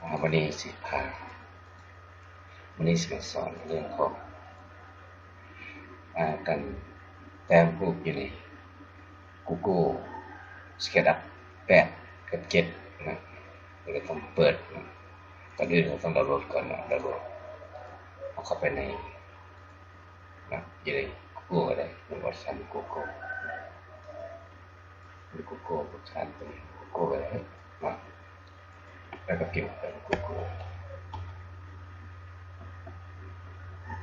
วันนี้สิพาวันนี้มาสอนเรื่องของการแต้มรูปอยู่ใน Google SketchUp 8 กับ 7นะเราก็ต้องเปิดนะก่อนอื่นเราต้องดาวน์โหลดก่อนนะดาวน์โหลดเอาเข้าไปในนะอยู่ใน Google ก็ได้ในเวอร์ชัน Google ใน Google เวอร์ชันเป็น Google ก็ได้นะแล้วก็พิมพ์ไป Google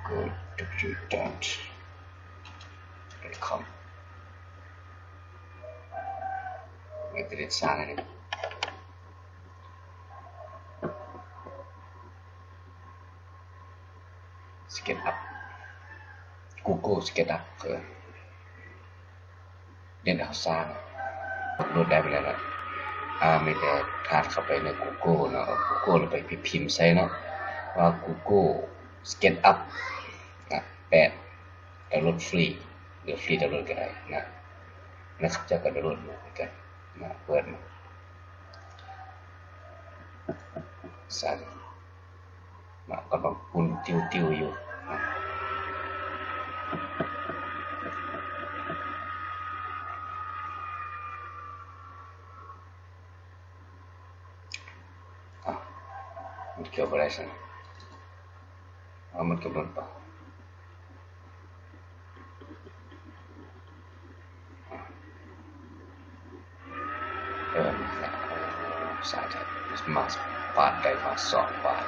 www.com ไม่ติดสารอะไรSketchUp Google SketchUp คือเรียนเอาสร้างโหลดได้ไปแล้วนะไม่แต่ทาดเข้าไปใน Google เนาะ Google เราไปพิมพ์ใส่เนาะว่า Google SketchUp นะ8ดาวน์โหลดฟรีหรือฟรีดาวน์โหลดก็ได้นะครับจะก็ดาวน์โหลดมาเหมือนกันนะเปิดมาสั่นนะก็ต้องปุ่นติ้วอยู่นะมันเกี่ยวกับอะไรสิมันกำหนดเปล่าสาธิตมาปาดได้มา2 บาท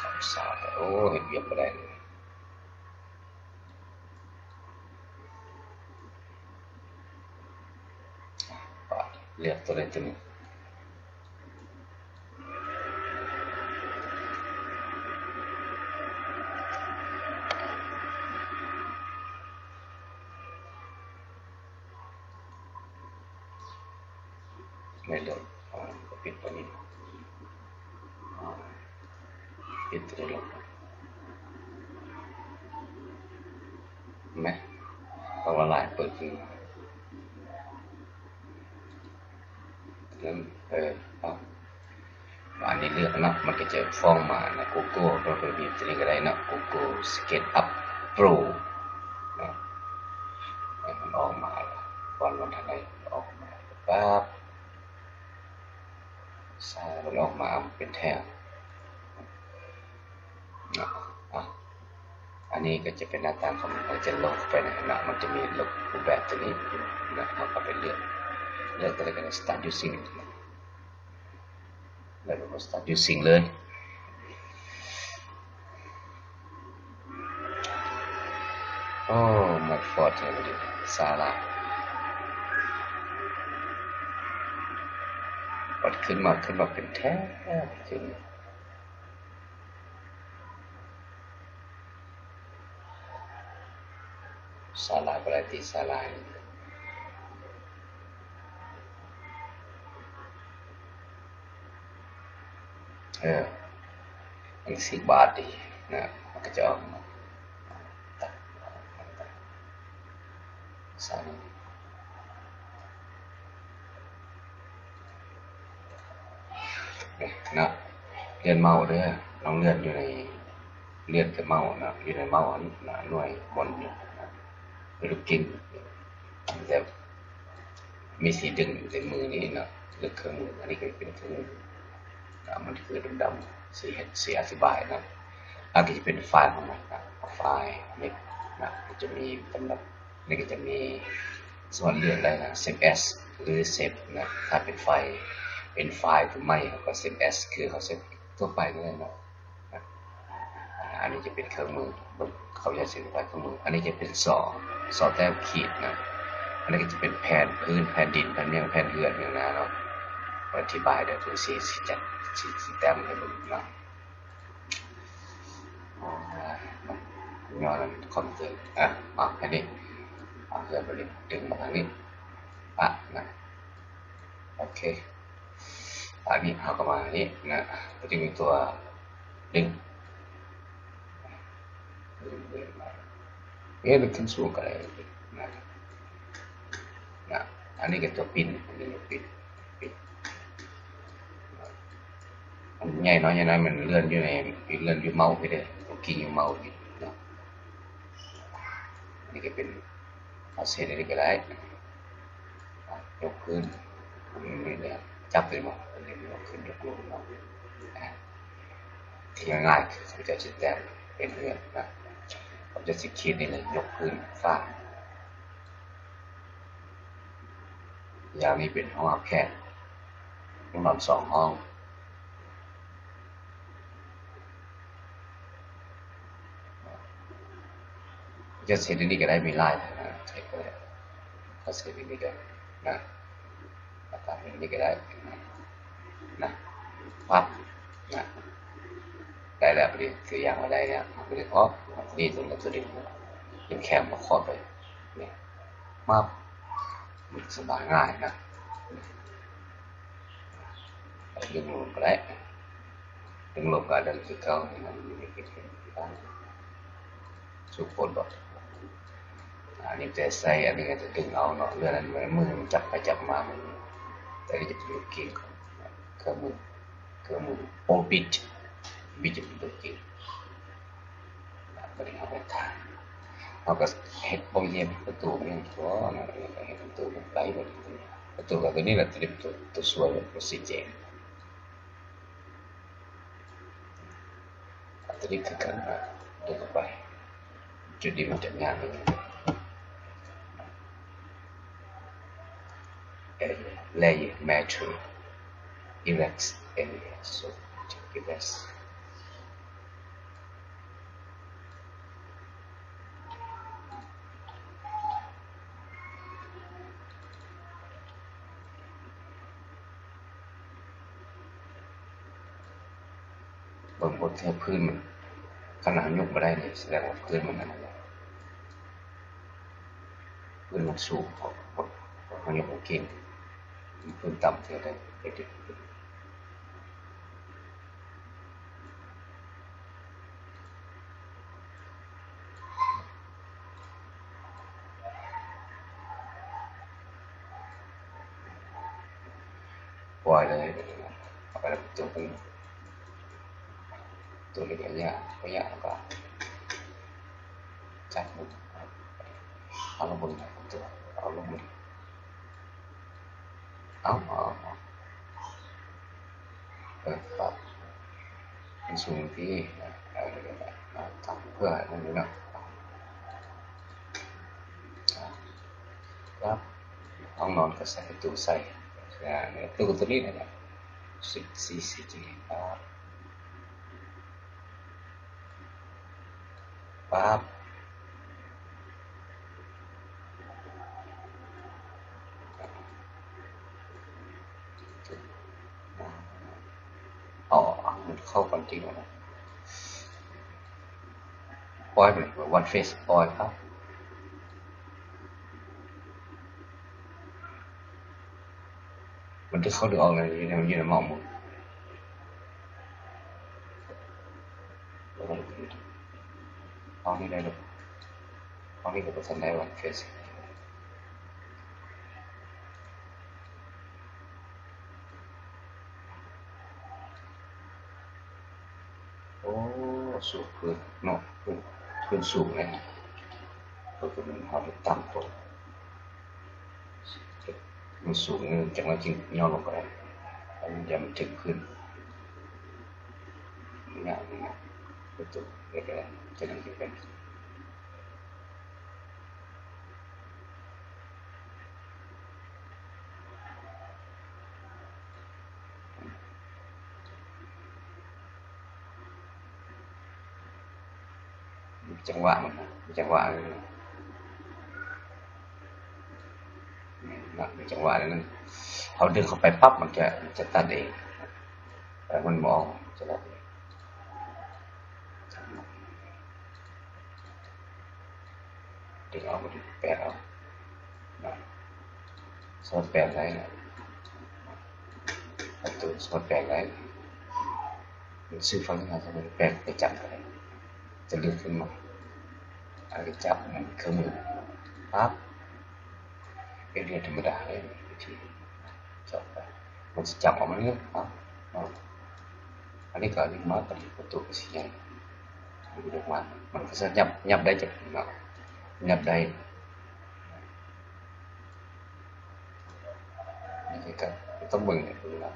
คำสาธิตโอ้เห็นเวียบไม่ได้เลยปาดเลือกตัวใดตัวหนึ่งไม่เลือกปิดตัวนี้ปิดตัวนี้ลงไหมต้องละลายเปิดขึ้นนั้นอันนี้เลือกนะมันก็จะฟ้องมานะ Google เราไปบีบตัวนี้ก็ได้นะ Google SketchUp Pro นะมันออกมาแล้ววันทันใดออกมาปั๊บสายมันออกมาเป็นแถบอันนี้ก็จะเป็นหน้าตาของมันจะลงไปนะมันจะมีรูปแบบตัวนี้นะเราก็ไปเลือกตัวนี้ก็ start using แล้วเราก็ start using เลยโอ้มาฟอร์ดเลยซาลาปัดขึ้นมาเป็นแถบขึ้นศาลาอะไรที่ศาลาอัน10 บาทดีนะมันก็จะออกมาศาลานะเลื่อนเมาส์ด้วยลองเลื่อนอยู่ในเลื่อนกับเมาส์นะอยู่ในเมาส์นะหน่วยบนอยู่ไม่รู้กินแต่มีสีดึงในมือนี่นะเลือกเครื่องมืออันนี้ก็เป็นเครื่องมือมันคือดำๆสีอธิบายนะอันนี้จะเป็นไฟล์ของมันนะไฟล์นี่นะจะมีสำหรับนี่ก็จะมีส่วนเลือกได้นะเซฟ S หรือเซฟนะถ้าเป็นไฟล์หรือไม่ก็เซฟ S คือเขาเซฟทั่วไปนี่แหละนะอันนี้จะเป็นเครื่องมือเขาจะเซฟไฟล์เครื่องมืออันนี้จะเป็นสอแต้มขีดนะอันนี้ก็จะเป็นแผ่นพื้นแผ่นดินแผ่นเมี่ยงแผ่นเหือนอย่างนั้นเนาะอธิบายได้ถึงสีแต้มให้ดูนะย้อนคอมพิวเตอร์อันนี้เพื่อไปดึงมาทางนี้นะโอเคอันนี้เอาเข้ามานี่นะก็จะมีตัวดึงมันขึ้นสูงกันเลยนะอันนี้ก็ตัวปินอันนี้ปิน มันใหญ่น้อยมันเลื่อนอยู่ในเลื่อนอยู่เมาไปเลยกิ้งอยู่เมาอยู่เนาะนี่ก็เป็นเอาเศษอะไรก็ได้ยกขึ้นนี่เนี่ยจับเลยมั้งอันนี้ยกขึ้นยกลงเนาะที่ง่ายคือเขาจะจิตแต้มเป็นเรื่องนะเขาจะสิขีดนี่เลยยกขึ้นฟาดยาวนี้เป็นห้องอับแคบห้องนอน2 ห้องจะเสร็จนี่ก็ได้มีไล่นะใช้ก็ได้ก็เสร็จนี่ก็นะตามนี้ก็ได้นะปั๊บนะได้แล้วพอดีคืออย่างมาได้เนี่ยพอดีเพราะนี่ตัวนี้ตัวเดียวเป็นแคมมาครอบไปเนี่ยปั๊บมันสบายง่ายนะดึงลงก็ได้ดึงลงก็ได้คือเก่ามันมีกิจกรรมบ้างสุขผลบอกอันนี้จะใส่อันนี้ก็จะดึงเอาเนาะเรื่องนั้นมือมันจับไปจับมามันแต่ก็จะเป็นเก่งเครื่องมือโอบิดจะเป็นตัวเก่งก็ได้เอาไปทานเราก็เห็ดบางเยี่ยมประตูนี่ก็นะเห็ดประตูมันไหลหมดประตูกับตัวนี้แหละจะเป็นตัวสวยตัวสีแดงตัวนี้คือการดึงเข้าไปจุดที่มันจะงานเลย layer matter erect area so erect บางคนแค่พื้นมันขนาดยกมาได้เนี่ยแสดงว่าพื้นมันอะไรพื้นมันสูงมันยกเก่งพื้นต่ำเท่าไรไปดึงปล่อยเลยเอาไปแล้วตัวเล็กๆเนี่ยก็ยากแล้วก็จับมือเอาลงบนตัวเอาลงบนเอาปรับเป็นสูงที่ทำเพื่อนั่นนี่เนาะครับห้องนอนก็ใส่ตู้ใส่ตู้ตัวนี้นะสีปั๊บมันเข้ากันจริงนะปล่อยไปวันเฟสปล่อยครับมันจะเข้าหรือออกเลยอยู่ในหม้อหมดเอานี่ได้หรือเอานี่ก็เป็นได้วันเฟสโอ้สูงขึ้นเนาะขึ้นสูงเลยก็คือมันเอาไปตั้งตัวมันสูงจากนั้นจึงย่อลงไปมันจะมันถึงขึ้นนี่ประตูเล็กๆจะนั่งเป็นจังหวะมันจังหวะมีจังหวะนั้นเขาดึงเข้าไปปั๊บมันจะตัดเองแต่มันมองจะตัดเองดึงเอามาดึงแปะเอาสอดแปะไรนะประตูสอดแปะไรมันซื้อฟังงานจะมันแปะไปจับอะไรจะเลือกขึ้นมาอะไรจับมันเครื่องมือปั๊บเป็นเรื่องธรรมดาเลยที่จับไปมันจะจับออกมาเรื่อยปั๊บ นนี้ก็เรียกมาปฏิประตูสีใหญ่เรียกมามันก็จะยับได้จากเนาะยับได้นี่ก็ต้องเบิ่งให้ดูนะ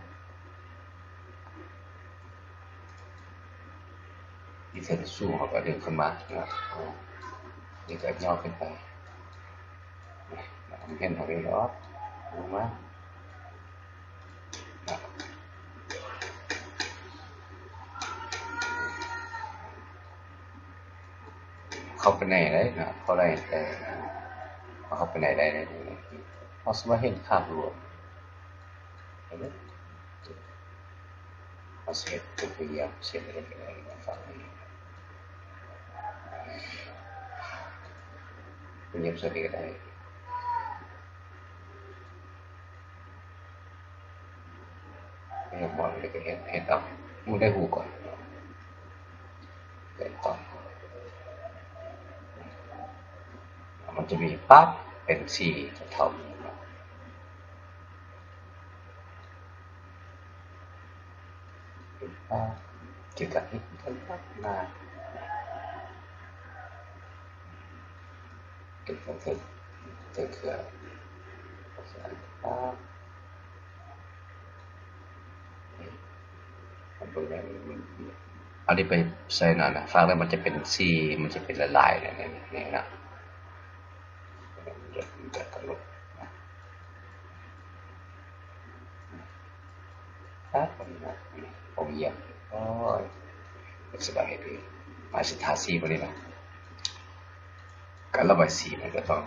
ที่เธอสู้เขาก็เดินขึ้นมานะนี่ก็ย่อขึ้นไปเห็นเขาไปรอบดูมาเข้าไปไหนได้นะเขาได้แต่เข้าไปไหนได้เลยเขาสามารถเห็นภาพรวมเห็นไหมเขาเสร็จตัวพยายามเสร็จอะไรกันอะไรมาฟังนี้พยายามเสร็จอะไรพยายามบอกอะไรก็เห็นเอามึงได้หูก่อนเดินต่อมันจะมีปั๊บเป็นสีเท่าเกี่ยวกับที่ท่านพัฒนาเกี่ยวกับเขื่อนอันนี้ไปใส่หน่อยนะฟังแล้วมันจะเป็นสีมันจะเป็นละลายเนี่ยนะจะกำหนดครับผมเยี่ยมโอ้ยสบายดีมาสิทาสีมาเลยนะการระบายสีมันก็ต้อง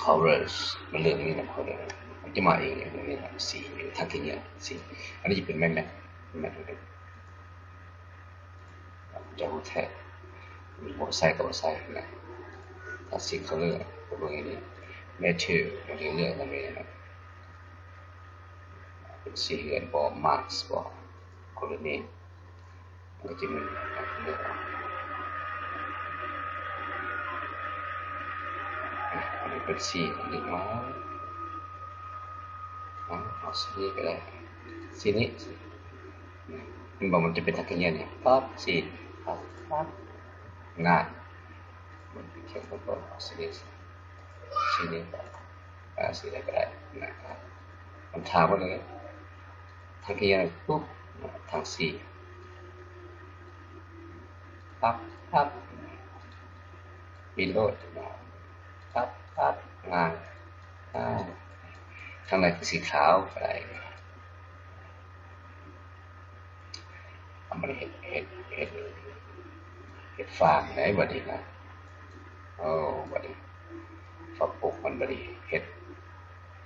colors มันเรื่องนี้นะ color มันจะมาเองเนี่ยนี่นะสีทักทีเนี่ยสีอันนี้จะเป็นแม่เลยจะหูแท้มีหัวไส้กับหัวไส้นะถ้าสี color ก็เป็นอย่างนี้แม่ชื่อมันเรื่องอะไรนะเป็นสีเงินบอมาร์สบอคนนี้มันก็จะมีเรื่องอันนี้เป็นสีหนึ่งมาเอาสีนี้ก็ได้สีนี้มันบอกมันจะเป็นทักเงี้ยเนี่ยปั๊บสีปั๊บง่ายมันเขียนก็เอาสีนี้สีนี้สีอะไรก็ได้นะครับมันถามว่าเลยทักเงี้ยปุ๊บทางสีปั๊บวิโรจน์ปั๊บงานข้างในคือสีขาวอะไรมันเห็ดฟางไหนบดีนะโอ้บดีฝาปกมันบดีเห็ด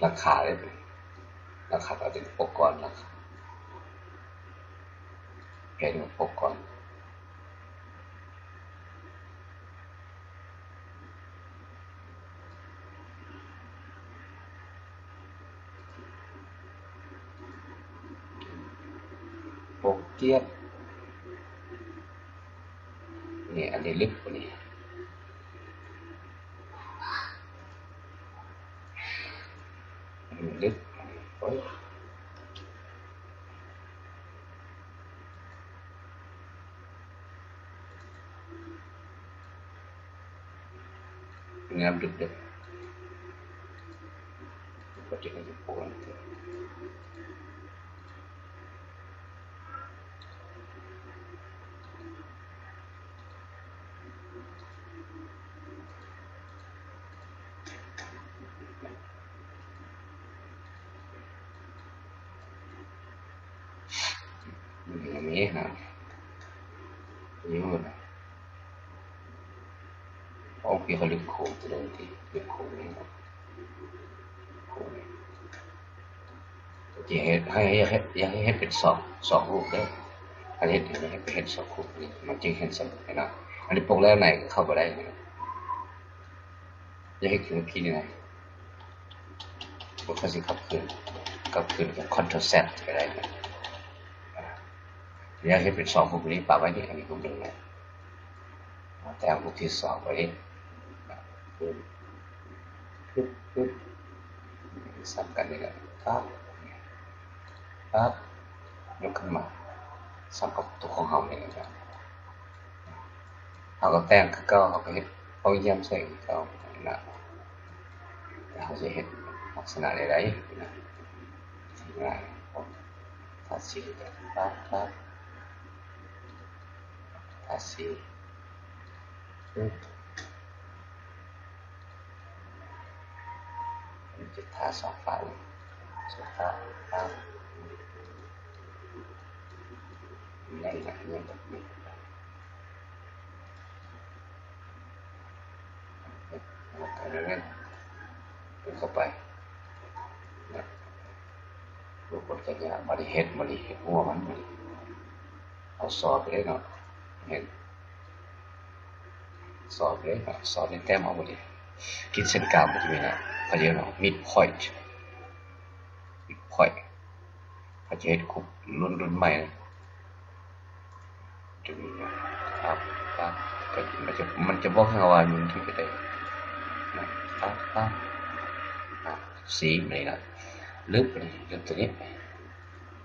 ราคาเลยราคาเราถึงปกก่อนราคาแกงปกก่อนปกเกียบนี่อันนี้ลึกกว่านี้ลึกโอ้ยงามดึกก็จะให้ปวดอย่างนี้นะนิ้วนะโอเคเขาลึกโค้งเลยที่ลึกโค้งนี่นะโค้งจะให้เป็นสองรูปได้อันนี้ถึงให้เป็นสองรูปนี่มันจึงเห็นสมบูรณ์นะอันนี้ปกแล้วไหนเข้าไปได้นะจะให้คืนพี่นี่นะพวกเขาสิขับคืนกับคอนโทรเซตก็ได้นะอยากให้เป็นสองรูปนี้ปะไว้ที่อันนี้รูปหนึ่งนะแต่รูปที่สองไว้ปึ๊บสับกันนี่แหละครับยกขึ้นมา ซ้ำกับตัวของเฮานี่นะครับเฮาก็แต่งคือเก่าเฮาก็เฮ็ดเอาเยี่ยมใส่คือเก่านะแต่เฮาสิเฮ็ดลักษณะใดๆนะง่ายทาสีปั๊บทาสีปึ๊บมันจะทาสองฝั่งสองฝั่งปั๊บนั่นแหละเนี่ยแบบนี้แล้วก็เรื่อยๆเข้าไปนะรูปบทกันยาบริเฮ็ดหัวมันบริเอาสอบไปเลยเนาะเห็นสอบเลยเนาะสอบในแต้มเอาบริคิดเส้นกลางมันจะมีนะเขาเรียกเนาะ midpoint เขาจะเฮ็ดคุกรุ่นใหม่นะจะมีนะครับก็มันจะบอกให้ว่ามันที่จะได้นะครับสีนี่นะลึกตัวนี้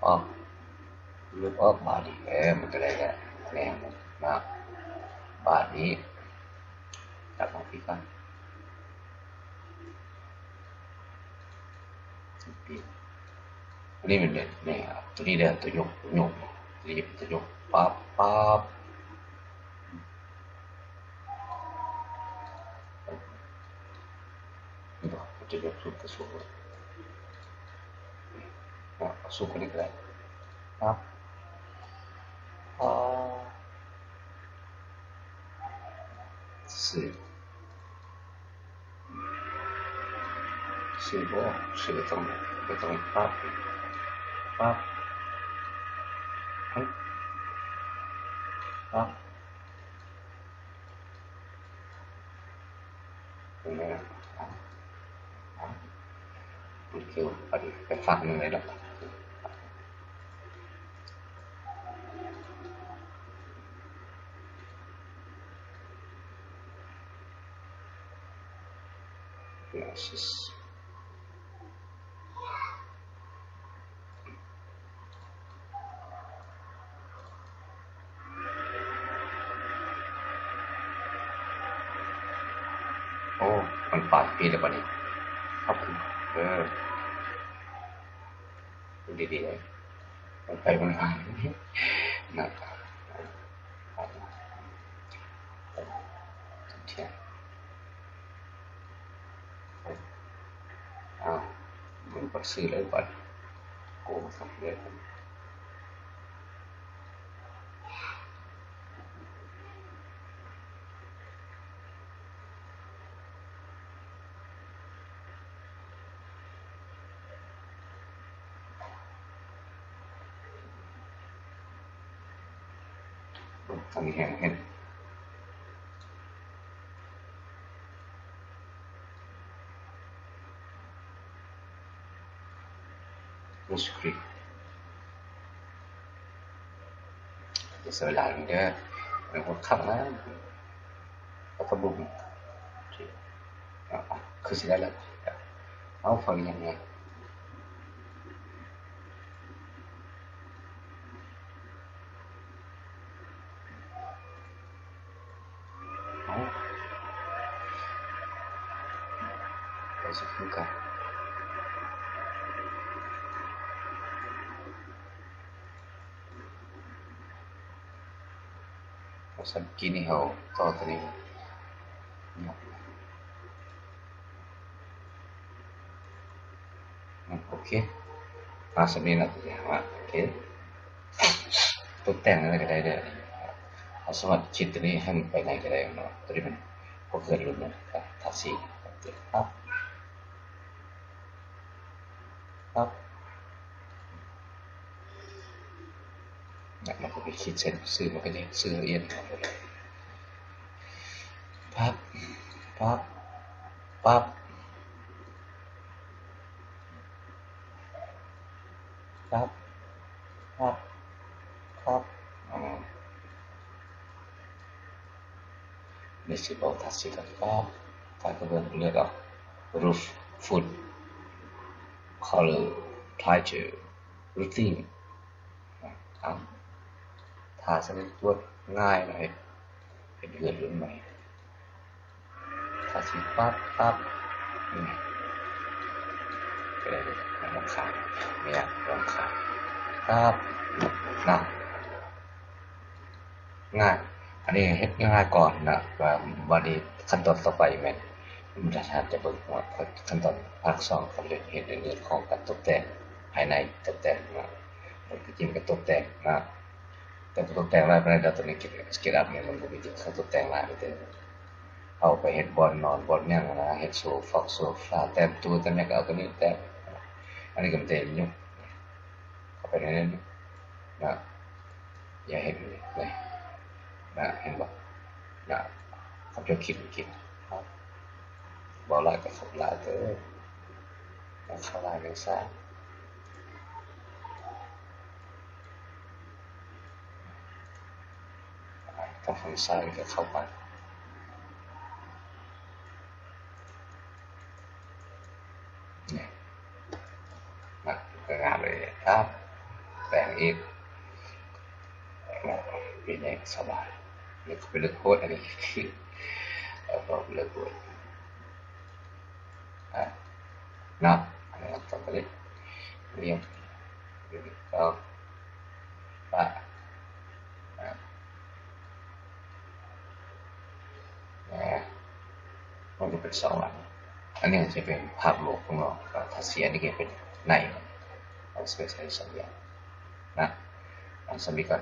ออกลึกออกบาดนี้มันก็ได้แล้วแรงนะบาดนี้จับของพี่กันนี่มันเนี่ยนี่ครับตัวนี้เดี๋ยวตัวยกตัวนี้ตัวยกปั๊บนี่ก็มันจะยกสุดกระสุนสู้กันได้ก็ได้ปั๊บสื่อบ่สื่อต้องปั๊บปั๊บตรงนี้นะมันคือไปฝักหนึ่งเลยหรอกโอ้มันปาดปีแล้วป่ะนี่ครับดีๆเลยมันไปมันมานะเทียนมันปัดซื้อเลยปัดโกงสักเลยทำแห้งเห็นรู้สึกดีจะเสียหลายมันก็มันก็ขับนะแล้วก็บุ้มคือสิได้แล้วเอาฟังยังไงเราจะพูดกันสักกี่นี่เขาต่อตัวนี้โอเคสำเนียงเราจะว่าโอเคตกแต่งอะไรก็ได้เลยเอาสมัครชิดตัวนี้ให้มันไปไหนก็ได้เนาะตัวนี้มันพอเกิดรุ่นนะครับทักซี่ครับมันก็ไปคิดเส้นซื้อมันก็จะซื้อละเอียดปั๊บปั๊บปั๊บปั๊บปั๊บปั๊บในสิบเอาทักซี่กันปั๊บการก็เลือกเอา roof food color title routine าสนิทตัวง่ายหน่อยเป็นเดือนรุ่นใหม่ถ้าสิปั๊บนี่ก็ได้เลยลองขายไม่อยากลองขายครับนะง่ายอันนี้เฮ็ดง่ายก่อนนะว่าวันนี้ขั้นตอนต่อไปแม่นมันจะเบิ่งว่าขั้นตอนภาค2เขาเรียนเฮ็ดในเรื่องของการตกแต่งภายในตกแต่งนะมันก็จริงก็ตกแต่งนะแต่ตกแต่งหลายปานใดตัวนี้เก็บอัพเนี่ยมันบ่มีจริงเขาตกแต่งหลายเด้อเอาไปเฮ็ดบ่อนนอนบ่อนหยังนะเฮ็ดโซฟาแต่งตู้แต่งหยังก็เอาตัวนี้แต่อันนี้ก็มันจะยุ่งเข้าไปในนั้นนะอย่าเห็นเลยนะเห็นบ่นะเขาจะคิดครับบ่หลายก็ขับหลายเด้อนะเข้าหลายจังซ่าทางฝั่งซ้ายก็เข้าไปเนี่ยนะก็งามเลยครับแปลงอีกเป็นไงสบายเลือกไปเลือกโคตรอันนี้แล้วก็เลือกโคตรนับอันนี้ต่อไปเลยเรียงก็ปะมันจะเป็น2หลังอันนี้จะเป็นภาพรวมของเราถ้าเสียนี่ก็เป็นในเราจะใช้2อย่างนะสมิก่อน